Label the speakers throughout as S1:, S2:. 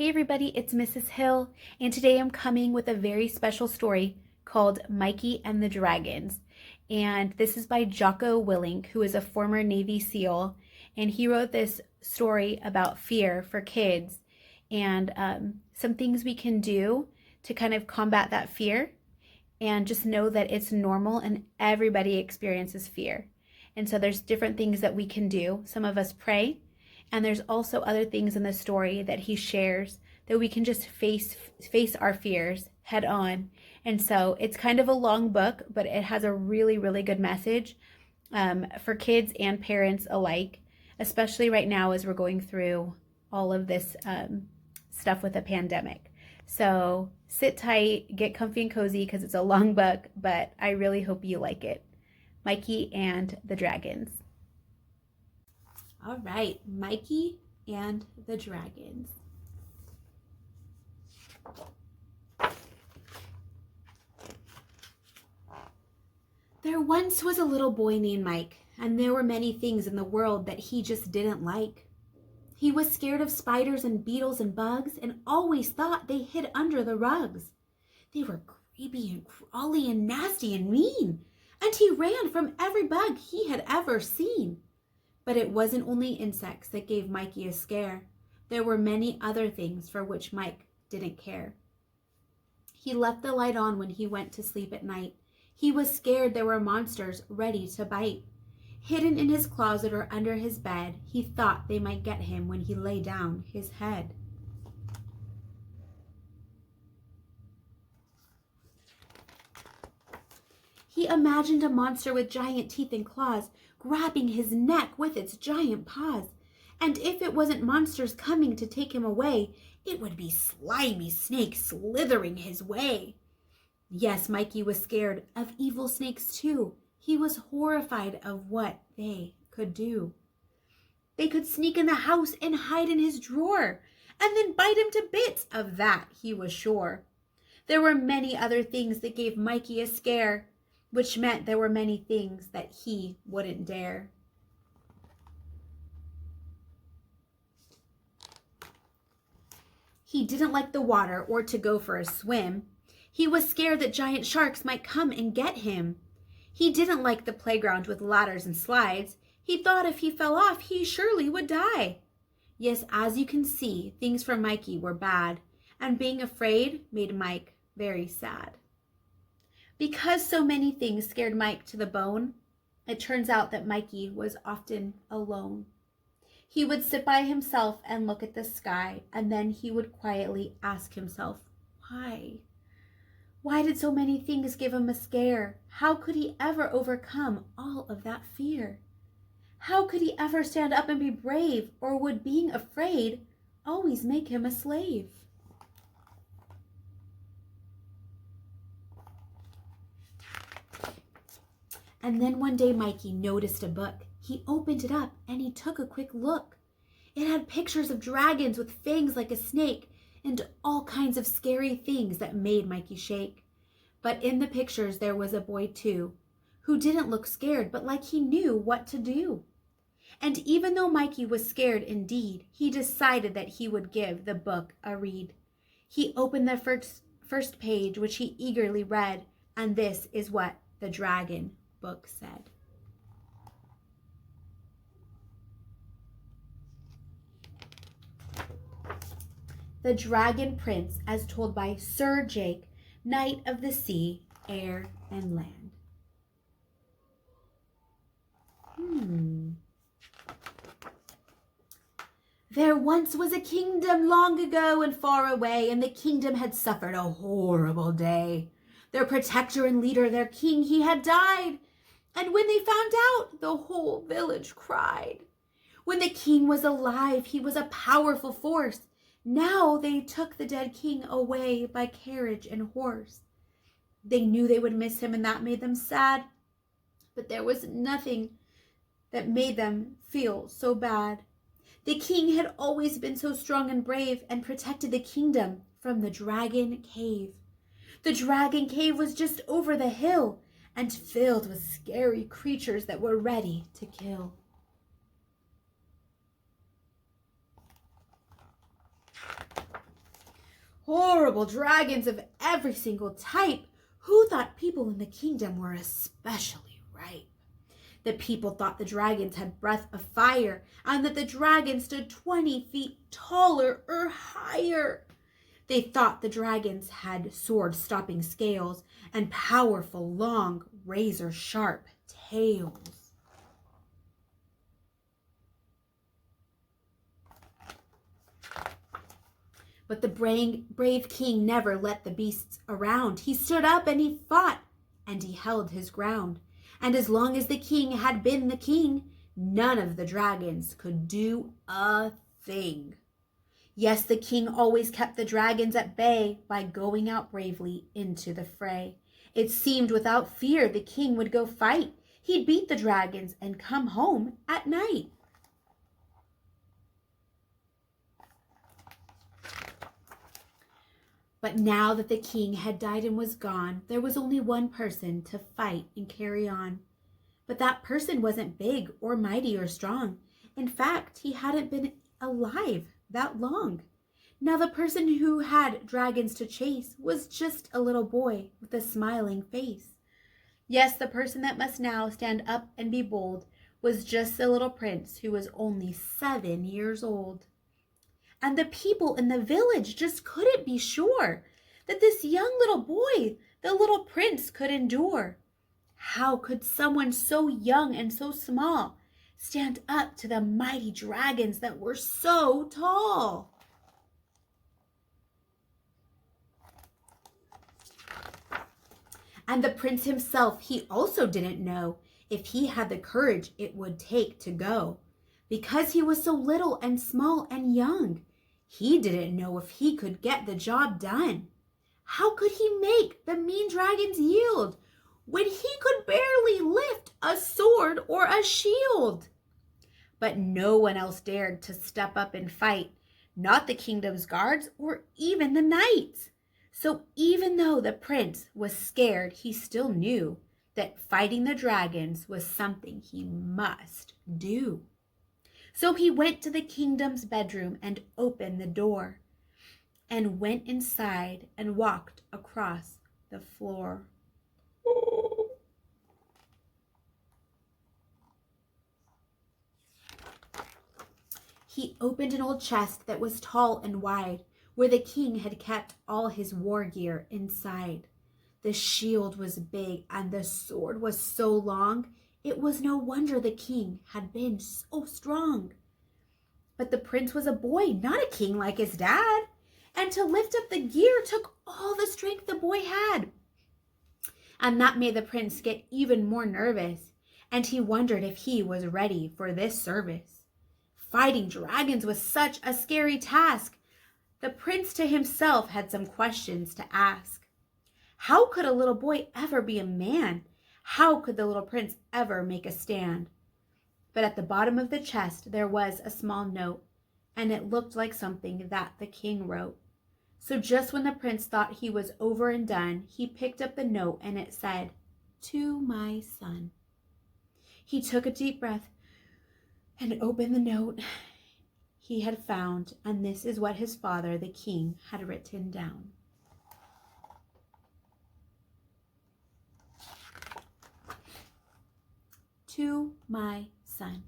S1: Hey everybody, it's Mrs. Hill, and today I'm coming with a very special story called Mikey and the Dragons. And this is by Jocko Willink, who is a former Navy SEAL, and he wrote this story about fear for kids and some things we can do to kind of combat that fear and just know that it's normal and everybody experiences fear. And so there's different things that we can do. Some of us pray, and there's also other things in the story that he shares that we can just face our fears head on. And so it's kind of a long book, but it has a really, really good message for kids and parents alike, especially right now as we're going through all of this stuff with the pandemic. So sit tight, get comfy and cozy because it's a long book, but I really hope you like it. Mikey and the Dragons. All right, Mikey and the Dragons. There once was a little boy named Mike, and there were many things in the world that he just didn't like. He was scared of spiders and beetles and bugs and always thought they hid under the rugs. They were creepy and crawly and nasty and mean, and he ran from every bug he had ever seen. But it wasn't only insects that gave Mikey a scare. There were many other things for which Mike didn't care. He left the light on when he went to sleep at night. He was scared there were monsters ready to bite. Hidden in his closet or under his bed, he thought they might get him when he lay down his head. He imagined a monster with giant teeth and claws, grabbing his neck with its giant paws. And if it wasn't monsters coming to take him away, it would be slimy snakes slithering his way. Yes, Mikey was scared of evil snakes too. He was horrified of what they could do. They could sneak in the house and hide in his drawer, and then bite him to bits. Of that he was sure. There were many other things that gave Mikey a scare, which meant there were many things that he wouldn't dare. He didn't like the water or to go for a swim. He was scared that giant sharks might come and get him. He didn't like the playground with ladders and slides. He thought if he fell off, he surely would die. Yes, as you can see, things for Mikey were bad, and being afraid made Mike very sad. Because so many things scared Mike to the bone, it turns out that Mikey was often alone. He would sit by himself and look at the sky, and then he would quietly ask himself, why? Why did so many things give him a scare? How could he ever overcome all of that fear? How could he ever stand up and be brave, or would being afraid always make him a slave? And then one day Mikey noticed a book. He opened it up and he took a quick look. It had pictures of dragons with fangs like a snake and all kinds of scary things that made Mikey shake. But in the pictures there was a boy too, who didn't look scared, but like he knew what to do. And even though Mikey was scared indeed, he decided that he would give the book a read. He opened the first page, which he eagerly read, and this is what the dragon book said. The Dragon Prince, as told by Sir Jake, Knight of the Sea, Air, and Land. There once was a kingdom long ago and far away, and the kingdom had suffered a horrible day. Their protector and leader, their king, he had died. And when they found out, the whole village cried. When the king was alive, he was a powerful force. Now they took the dead king away by carriage and horse. They knew they would miss him, and that made them sad. But there was nothing that made them feel so bad. The king had always been so strong and brave and protected the kingdom from the dragon cave. The dragon cave was just over the hill and filled with scary creatures that were ready to kill. horrible dragons of every single type, who thought people in the kingdom were especially ripe. The people thought the dragons had breath of fire, and that the dragons stood 20 feet taller or higher. They thought the dragons had sword-stopping scales and powerful, long, razor-sharp tails. But the brave king never let the beasts around. He stood up and he fought, and he held his ground. And as long as the king had been the king, none of the dragons could do a thing. Yes, the king always kept the dragons at bay by going out bravely into the fray. It seemed without fear the king would go fight. He'd beat the dragons and come home at night. But now that the king had died and was gone, there was only one person to fight and carry on. But that person wasn't big or mighty or strong. In fact, he hadn't been alive that long. Now the person who had dragons to chase was just a little boy with a smiling face. Yes, the person that must now stand up and be bold was just the little prince who was only 7 years old. And the people in the village just couldn't be sure that this young little boy, the little prince, could endure. How could someone so young and so small stand up to the mighty dragons that were so tall? And the prince himself, he also didn't know if he had the courage it would take to go. Because he was so little and small and young, he didn't know if he could get the job done. How could he make the mean dragons yield when he could barely lift a sword or a shield? But no one else dared to step up and fight, not the kingdom's guards or even the knights. So even though the prince was scared, he still knew that fighting the dragons was something he must do. So he went to the kingdom's bedroom and opened the door and went inside and walked across the floor. He opened an old chest that was tall and wide, where the king had kept all his war gear inside. The shield was big and the sword was so long, it was no wonder the king had been so strong. But the prince was a boy, not a king like his dad. And to lift up the gear took all the strength the boy had. And that made the prince get even more nervous. And he wondered if he was ready for this service. Fighting dragons was such a scary task. The prince to himself had some questions to ask. How could a little boy ever be a man? How could the little prince ever make a stand? But at the bottom of the chest there was a small note, and it looked like something that the king wrote. So just when the prince thought he was over and done, he picked up the note and it said, "To my son." He took a deep breath and opened the note he had found, and this is what his father, the king, had written down. To my son.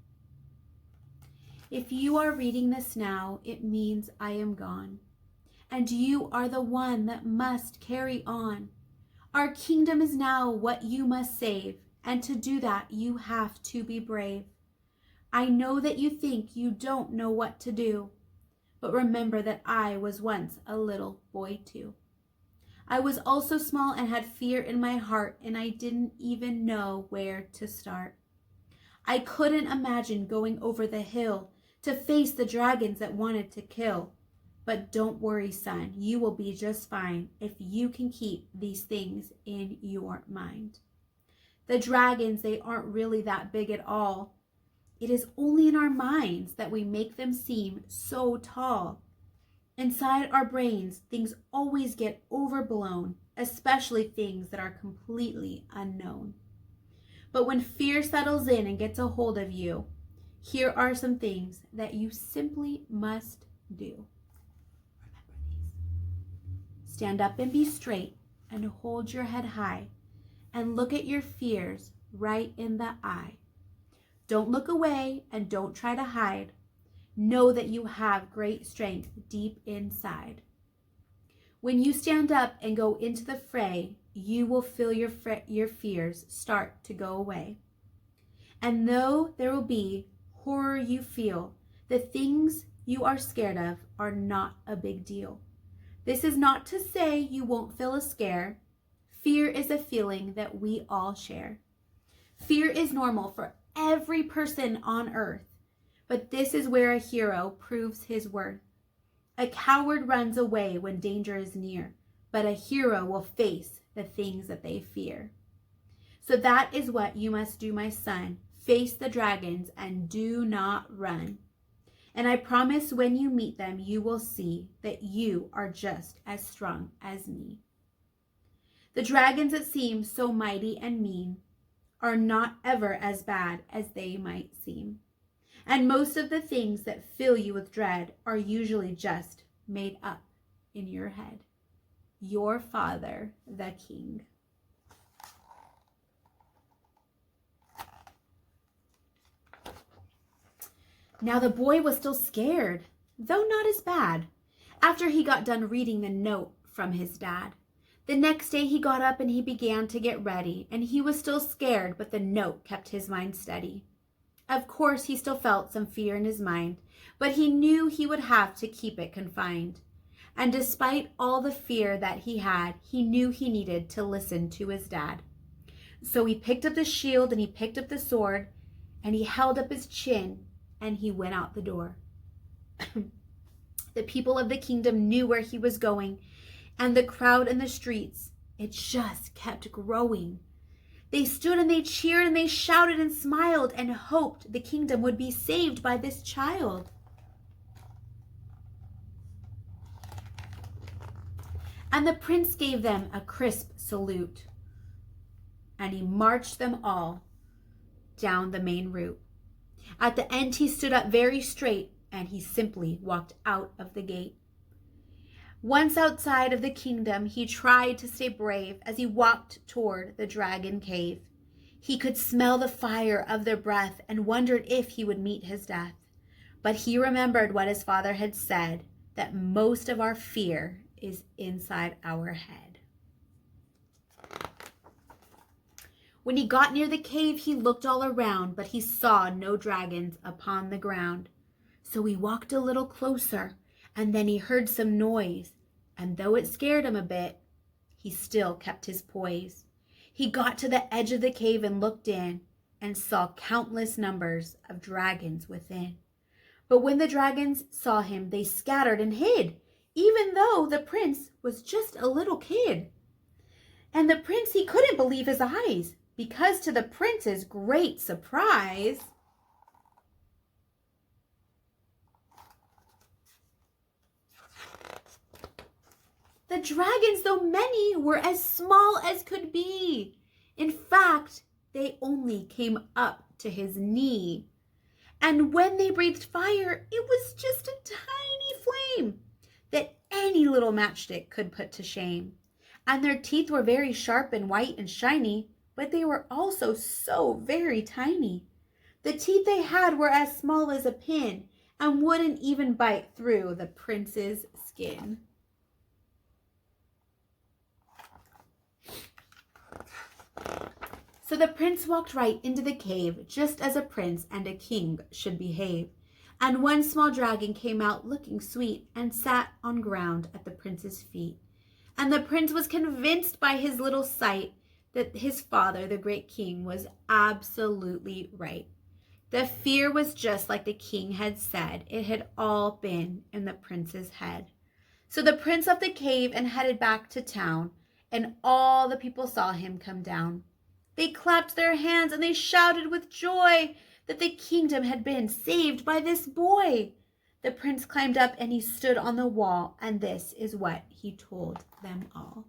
S1: If you are reading this now, it means I am gone, and you are the one that must carry on. Our kingdom is now what you must save, and to do that you have to be brave. I know that you think you don't know what to do, but remember that I was once a little boy too. I was also small and had fear in my heart, and I didn't even know where to start. I couldn't imagine going over the hill to face the dragons that wanted to kill. But don't worry, son, you will be just fine if you can keep these things in your mind. The dragons, they aren't really that big at all. It is only in our minds that we make them seem so tall. Inside our brains, things always get overblown, especially things that are completely unknown. But when fear settles in and gets a hold of you, here are some things that you simply must do. Remember these. stand up and be straight and hold your head high and look at your fears right in the eye. Don't look away and don't try to hide. Know that you have great strength deep inside. When you stand up and go into the fray, you will feel your fears start to go away. And though there will be horror you feel, the things you are scared of are not a big deal. This is not to say you won't feel a scare. Fear is a feeling that we all share. Fear is normal for every person on earth, but this is where a hero proves his worth. A coward runs away when danger is near, but a hero will face the things that they fear. So that is what you must do, my son. Face the dragons and do not run. And I promise when you meet them, you will see that you are just as strong as me. The dragons that seem so mighty and mean are not ever as bad as they might seem. And most of the things that fill you with dread are usually just made up in your head. Your father, the king. Now the boy was still scared, though not as bad, after he got done reading the note from his dad. The next day he got up and he began to get ready, and he was still scared, but the note kept his mind steady. Of course, he still felt some fear in his mind, but he knew he would have to keep it confined. And despite all the fear that he had, he knew he needed to listen to his dad. So he picked up the shield and he picked up the sword, and he held up his chin, and he went out the door. The people of the kingdom knew where he was going, and the crowd in the streets, it just kept growing. They stood and they cheered and they shouted and smiled and hoped the kingdom would be saved by this child. And the prince gave them a crisp salute, and he marched them all down the main route. At the end, he stood up very straight and he simply walked out of the gate. Once outside of the kingdom, he tried to stay brave as he walked toward the dragon cave. He could smell the fire of their breath and wondered if he would meet his death. But he remembered what his father had said, that most of our fear is inside our head. When he got near the cave, he looked all around, but he saw no dragons upon the ground. So he walked a little closer, and then he heard some noise, and though it scared him a bit, he still kept his poise. He got to the edge of the cave and looked in, and saw countless numbers of dragons within. But when the dragons saw him, they scattered and hid, even though the prince was just a little kid. And the prince, he couldn't believe his eyes, because to the prince's great surprise, the dragons, though many, were as small as could be. In fact, they only came up to his knee. And when they breathed fire, it was just a tiny flame that any little matchstick could put to shame. And their teeth were very sharp and white and shiny, but they were also so very tiny. The teeth they had were as small as a pin and wouldn't even bite through the prince's skin. So the prince walked right into the cave, just as a prince and a king should behave. And one small dragon came out looking sweet and sat on ground at the prince's feet. And the prince was convinced by his little sight that his father, the great king, was absolutely right. The fear was just like the king had said. It had all been in the prince's head. So the prince left the cave and headed back to town, and all the people saw him come down. They clapped their hands and they shouted with joy that the kingdom had been saved by this boy. The prince climbed up and he stood on the wall, and this is what he told them all.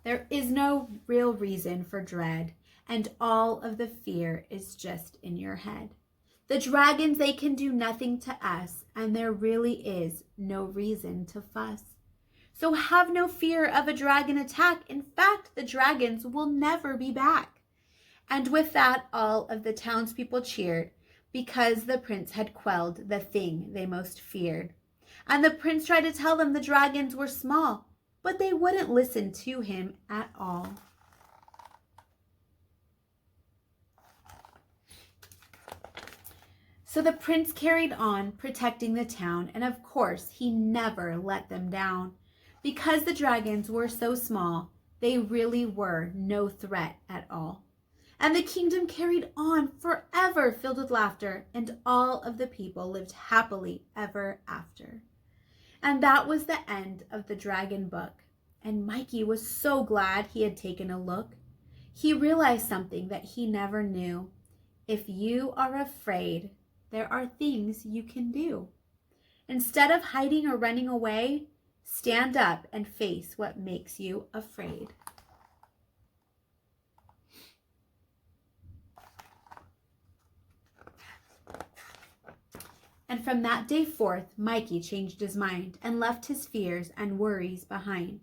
S1: There is no real reason for dread, and all of the fear is just in your head. The dragons, they can do nothing to us, and there really is no reason to fuss. So have no fear of a dragon attack. In fact, the dragons will never be back." And with that, all of the townspeople cheered, because the prince had quelled the thing they most feared. And the prince tried to tell them the dragons were small, but they wouldn't listen to him at all. So the prince carried on protecting the town, and of course he never let them down. Because the dragons were so small, they really were no threat at all. And the kingdom carried on forever, filled with laughter, and all of the people lived happily ever after. And that was the end of the dragon book. And Mikey was so glad he had taken a look. He realized something that he never knew. If you are afraid, there are things you can do. Instead of hiding or running away, stand up and face what makes you afraid. And from that day forth, Mikey changed his mind and left his fears and worries behind.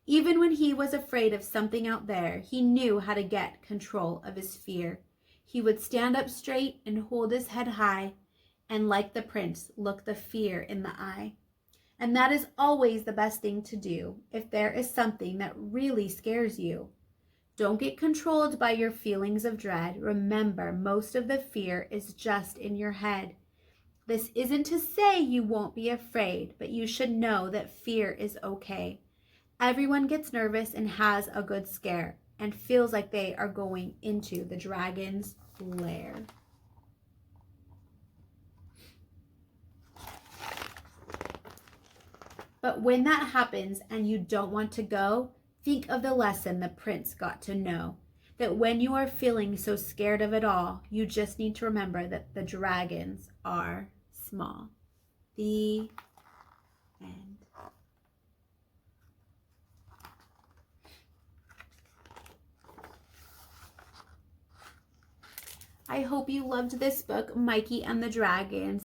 S1: Even when he was afraid of something out there, he knew how to get control of his fear. He would stand up straight and hold his head high, and like the prince, look the fear in the eye. And that is always the best thing to do if there is something that really scares you. Don't get controlled by your feelings of dread. Remember, most of the fear is just in your head. This isn't to say you won't be afraid, but you should know that fear is okay. Everyone gets nervous and has a good scare and feels like they are going into the dragon's lair. But when that happens and you don't want to go, think of the lesson the prince got to know. That when you are feeling so scared of it all, you just need to remember that the dragons are small. The end. I hope you loved this book, Mikey and the Dragons.